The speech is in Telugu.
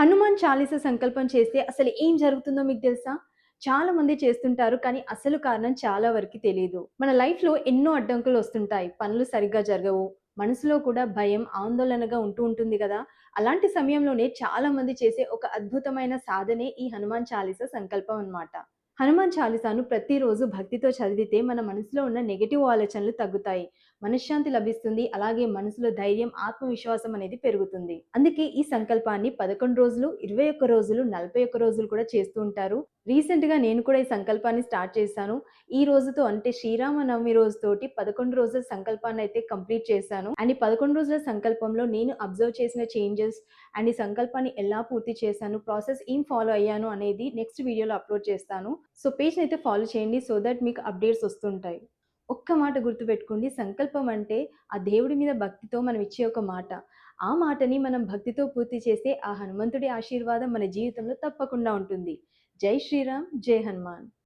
హనుమాన్ చాలీసా సంకల్పం చేస్తే అసలు ఏం జరుగుతుందో మీకు తెలుసా? చాలా మంది చేస్తుంటారు. కానీ అసలు కారణం చాలా వరకి తెలీదు. మన లైఫ్‌లో ఎన్నో అడ్డంకులు వస్తుంటాయి. పనులు సరిగ్గా జరగవు. మనసులో కూడా భయం, ఆందోళనగా ఉంటూ ఉంటుంది గదా! అలాంటి సమయంలోనే చాలా మంది చేసే ఒక అద్భుతమైన సాధనే ఈ హనుమాన్ చాలీసా సంకల్పం అన్నమాట. హనుమాన్ చాలీసాను ప్రతిరోజు భక్తితో చదివితే మన మనసులో ఉన్న నెగెటివ్ ఆలోచనలు తగ్గుతాయి. మనశ్శాంతి లభిస్తుంది. అలాగే మనసులో ధైర్యం, ఆత్మవిశ్వాసం అనేది పెరుగుతుంది. అందుకే ఈ సంకల్పాన్ని 11 రోజులు, 21 రోజులు, 41 రోజులు కూడా చేస్తూ ఉంటారు. రీసెంట్‌గా నేను కూడా ఈ సంకల్పాన్ని స్టార్ట్ చేశాను. ఈ రోజుతో అంటే శ్రీరామనవమి రోజుతోటి 11 రోజుల సంకల్పాన్నయితే కంప్లీట్ చేశాను. అండ్ ఈ 11 రోజుల సంకల్పంలో నేను అబ్జర్వ్ చేసిన చేంజెస్ అండ్ ఈ సంకల్పాన్ని ఎలా పూర్తి చేశాను, ప్రాసెస్ ఏం ఫాలో అయ్యాను అనేది నెక్స్ట్ వీడియోలో అప్‌లోడ్ చేస్తాను. సో పేజ్‌నయితే ఫాలో చేయండి. సో దట్ మీకు అప్‌డేట్స్ వస్తుంటాయి. ఒక్క మాట గుర్తుపెట్టుకోండి. సంకల్పం అంటే ఆ దేవుడి మీద భక్తితో మనం ఇచ్చే ఒక మాట. ఆ మాటని మనం భక్తితో పూర్తి చేస్తే ఆ హనుమంతుడి ఆశీర్వాదం మన జీవితంలో తప్పకుండా ఉంటుంది. జై శ్రీరామ్! జై హనుమాన్!